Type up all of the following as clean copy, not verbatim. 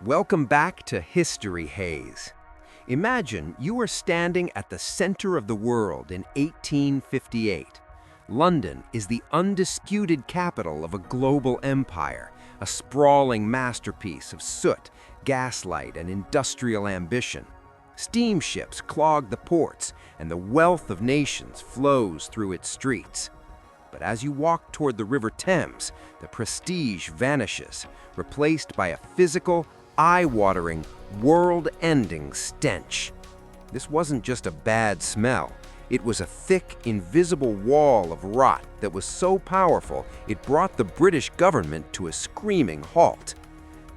Welcome back to History Haze. Imagine you are standing at the center of the world in 1858. London is the undisputed capital of a global empire, a sprawling masterpiece of soot, gaslight, and industrial ambition. Steamships clog the ports, and the wealth of nations flows through its streets. But as you walk toward the River Thames, the prestige vanishes, replaced by a physical, eye-watering, world-ending stench. This wasn't just a bad smell. It was a thick, invisible wall of rot that was so powerful it brought the British government to a screaming halt.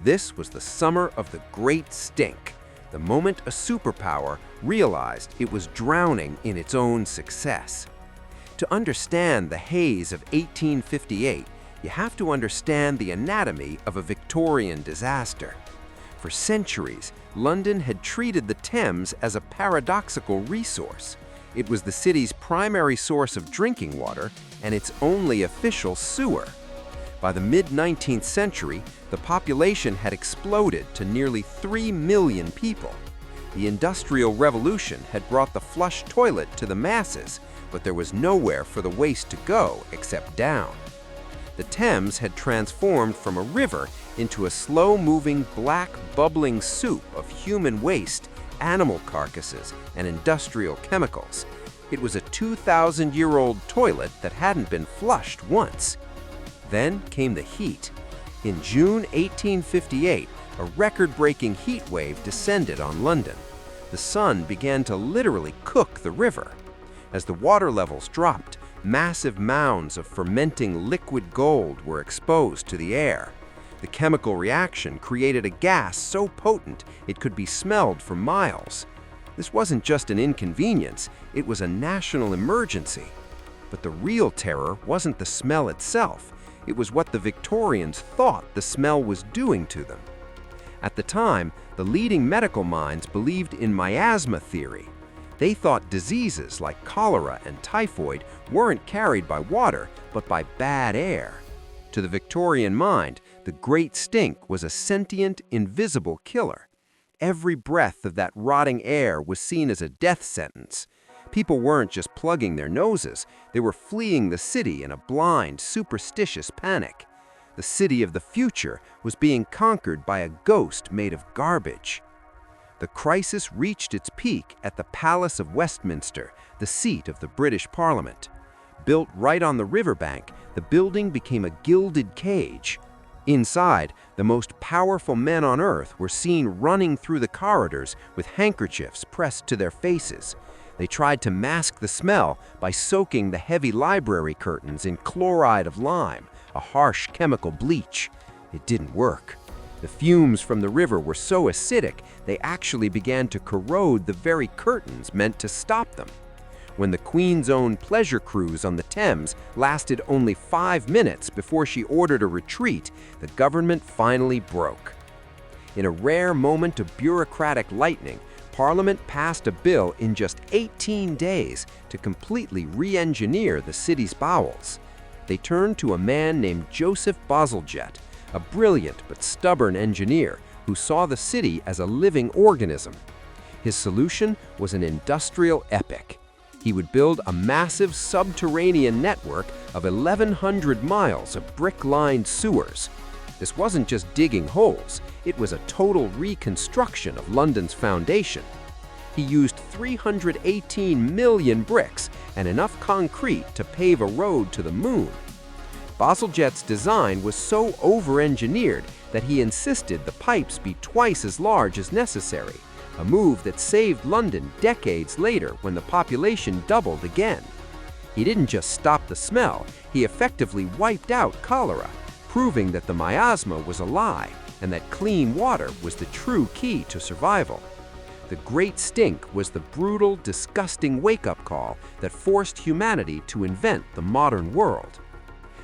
This was the summer of the Great Stink, the moment a superpower realized it was drowning in its own success. To understand the haze of 1858, you have to understand the anatomy of a Victorian disaster. For centuries, London had treated the Thames as a paradoxical resource. It was the city's primary source of drinking water and its only official sewer. By the mid-19th century, the population had exploded to nearly 3 million people. The Industrial Revolution had brought the flush toilet to the masses, but there was nowhere for the waste to go except down. The Thames had transformed from a river into a slow-moving, black, bubbling soup of human waste, animal carcasses, and industrial chemicals. It was a 2,000-year-old toilet that hadn't been flushed once. Then came the heat. In June 1858, a record-breaking heat wave descended on London. The sun began to literally cook the river. As the water levels dropped, massive mounds of fermenting liquid gold were exposed to the air. The chemical reaction created a gas so potent it could be smelled for miles. This wasn't just an inconvenience, it was a national emergency. But the real terror wasn't the smell itself, it was what the Victorians thought the smell was doing to them. At the time, the leading medical minds believed in miasma theory. They thought diseases like cholera and typhoid weren't carried by water, but by bad air. To the Victorian mind, the Great Stink was a sentient, invisible killer. Every breath of that rotting air was seen as a death sentence. People weren't just plugging their noses, they were fleeing the city in a blind, superstitious panic. The city of the future was being conquered by a ghost made of garbage. The crisis reached its peak at the Palace of Westminster, the seat of the British Parliament. Built right on the riverbank, the building became a gilded cage. Inside, the most powerful men on earth were seen running through the corridors with handkerchiefs pressed to their faces. They tried to mask the smell by soaking the heavy library curtains in chloride of lime, a harsh chemical bleach. It didn't work. The fumes from the river were so acidic, they actually began to corrode the very curtains meant to stop them. When the Queen's own pleasure cruise on the Thames lasted only 5 minutes before she ordered a retreat, the government finally broke. In a rare moment of bureaucratic lightning, Parliament passed a bill in just 18 days to completely re-engineer the city's bowels. They turned to a man named Joseph Bazalgette, a brilliant but stubborn engineer who saw the city as a living organism. His solution was an industrial epic. He would build a massive subterranean network of 1,100 miles of brick-lined sewers. This wasn't just digging holes, it was a total reconstruction of London's foundation. He used 318 million bricks and enough concrete to pave a road to the moon. Bazalgette's design was so over-engineered that he insisted the pipes be twice as large as necessary, a move that saved London decades later when the population doubled again. He didn't just stop the smell, he effectively wiped out cholera, proving that the miasma was a lie and that clean water was the true key to survival. The Great Stink was the brutal, disgusting wake-up call that forced humanity to invent the modern world.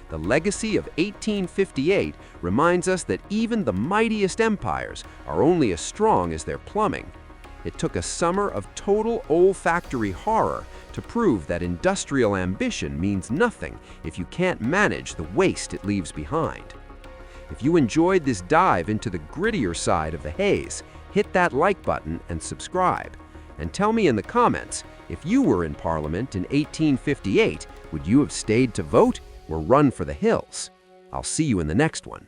The legacy of 1858 reminds us that even the mightiest empires are only as strong as their plumbing. It took a summer of total olfactory horror to prove that industrial ambition means nothing if you can't manage the waste it leaves behind. If you enjoyed this dive into the grittier side of the haze, hit that like button and subscribe. And tell me in the comments, if you were in Parliament in 1858, would you have stayed to vote or run for the hills? I'll see you in the next one.